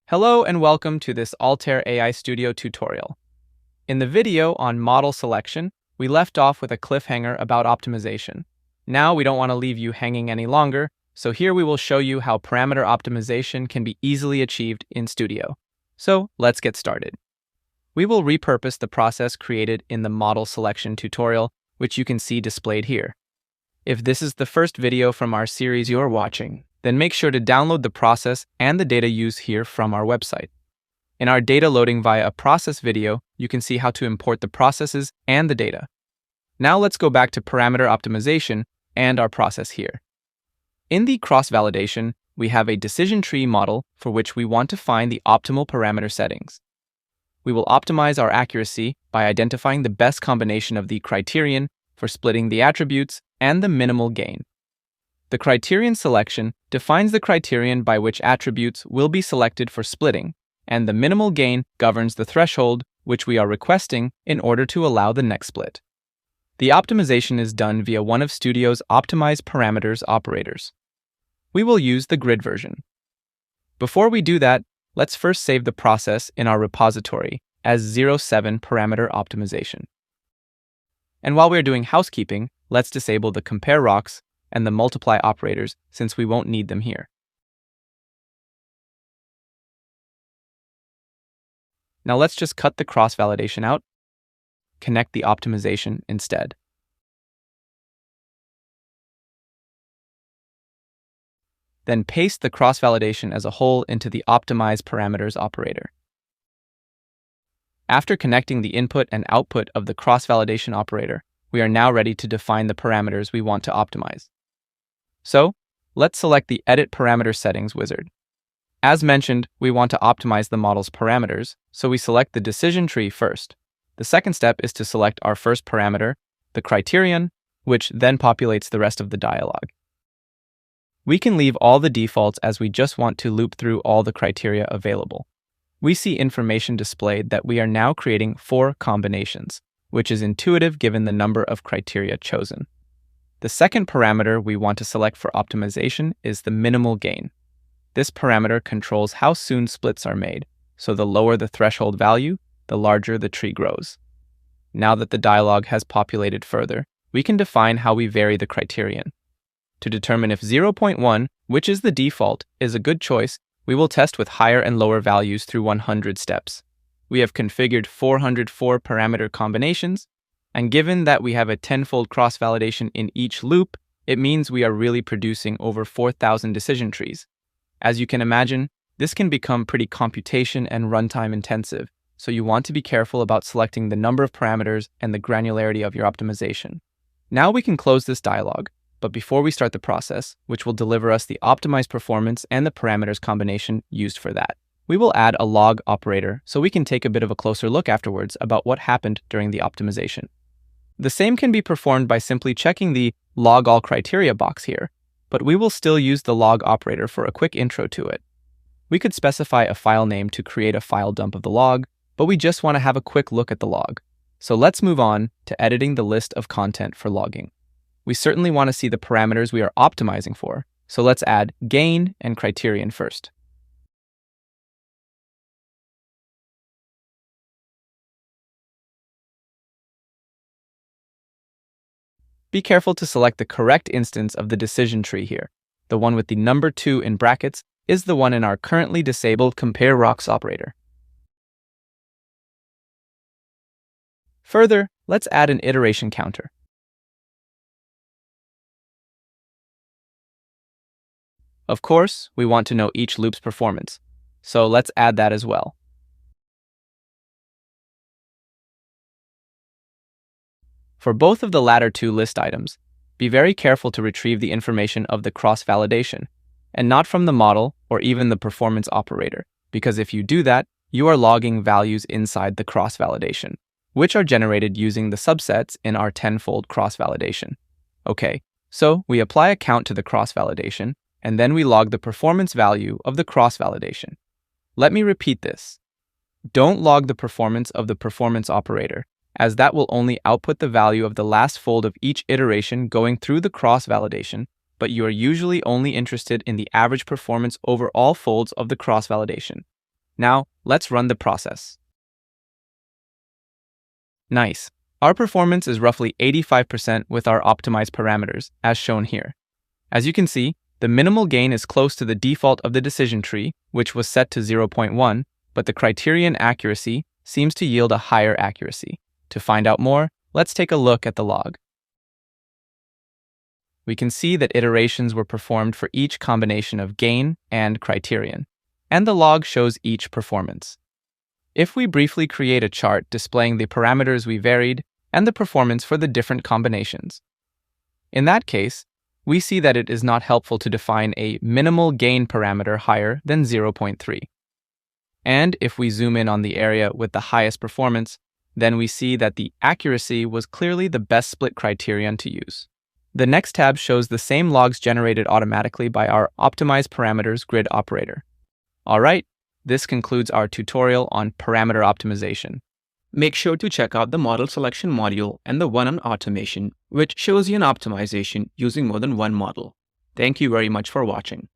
Hello and welcome to this Altair AI Studio tutorial. In the video on model selection, we left off with a cliffhanger about optimization. Now we don't want to leave you hanging any longer, so here we will show you how parameter optimization can be easily achieved in Studio. So let's get started. We will repurpose the process created in the model selection tutorial, which you can see displayed here. If this is the first video from our series you're watching, then make sure to download the process and the data used here from our website. In our data loading via a process video, you can see how to import the processes and the data. Now let's go back to parameter optimization and our process here. In the cross-validation, we have a decision tree model for which we want to find the optimal parameter settings. We will optimize our accuracy by identifying the best combination of the criterion for splitting the attributes and the minimal gain. The criterion selection defines the criterion by which attributes will be selected for splitting, and the minimal gain governs the threshold which we are requesting in order to allow the next split. The optimization is done via one of Studio's optimized parameters operators. We will use the grid version. Before we do that, let's first save the process in our repository as 07 parameter optimization. And while we're doing housekeeping, let's disable the compare rocks and the multiply operators since we won't need them here. Now let's just cut the cross-validation out, connect the optimization instead. Then paste the cross-validation as a whole into the optimize parameters operator. After connecting the input and output of the cross-validation operator, we are now ready to define the parameters we want to optimize. So, let's select the Edit Parameter Settings wizard. As mentioned, we want to optimize the model's parameters, so we select the decision tree first. The second step is to select our first parameter, the criterion, which then populates the rest of the dialog. We can leave all the defaults as we just want to loop through all the criteria available. We see information displayed that we are now creating 4 combinations, which is intuitive given the number of criteria chosen. The second parameter we want to select for optimization is the minimal gain. This parameter controls how soon splits are made, so the lower the threshold value, the larger the tree grows. Now that the dialog has populated further, we can define how we vary the criterion. To determine if 0.1, which is the default, is a good choice, we will test with higher and lower values through 100 steps. We have configured 404 parameter combinations, and given that we have a 10-fold cross-validation in each loop, it means we are really producing over 4,000 decision trees. As you can imagine, this can become pretty computation and runtime intensive, so you want to be careful about selecting the number of parameters and the granularity of your optimization. Now we can close this dialog, but before we start the process, which will deliver us the optimized performance and the parameters combination used for that, we will add a log operator so we can take a bit of a closer look afterwards about what happened during the optimization. The same can be performed by simply checking the log all criteria box here, but we will still use the log operator for a quick intro to it. We could specify a file name to create a file dump of the log, but we just want to have a quick look at the log. So let's move on to editing the list of content for logging. We certainly want to see the parameters we are optimizing for, so let's add gain and criterion first. Be careful to select the correct instance of the decision tree here. The one with the number 2 in brackets is the one in our currently disabled compare rocks operator. Further, let's add an iteration counter. Of course, we want to know each loop's performance, so let's add that as well. For both of the latter 2 list items, be very careful to retrieve the information of the cross-validation, and not from the model or even the performance operator, because if you do that, you are logging values inside the cross-validation, which are generated using the subsets in our 10-fold cross-validation. Okay, so we apply a count to the cross-validation, and then we log the performance value of the cross-validation. Let me repeat this. Don't log the performance of the performance operator, as that will only output the value of the last fold of each iteration going through the cross-validation, but you are usually only interested in the average performance over all folds of the cross-validation. Now, let's run the process. Nice. Our performance is roughly 85% with our optimized parameters, as shown here. As you can see, the minimal gain is close to the default of the decision tree, which was set to 0.1, but the criterion accuracy seems to yield a higher accuracy. To find out more, let's take a look at the log. We can see that iterations were performed for each combination of gain and criterion, and the log shows each performance. If we briefly create a chart displaying the parameters we varied and the performance for the different combinations. In that case, we see that it is not helpful to define a minimal gain parameter higher than 0.3. And if we zoom in on the area with the highest performance, then we see that the accuracy was clearly the best split criterion to use. The next tab shows the same logs generated automatically by our optimized parameters grid operator. All right, this concludes our tutorial on parameter optimization. Make sure to check out the model selection module and the one on automation, which shows you an optimization using more than one model. Thank you very much for watching.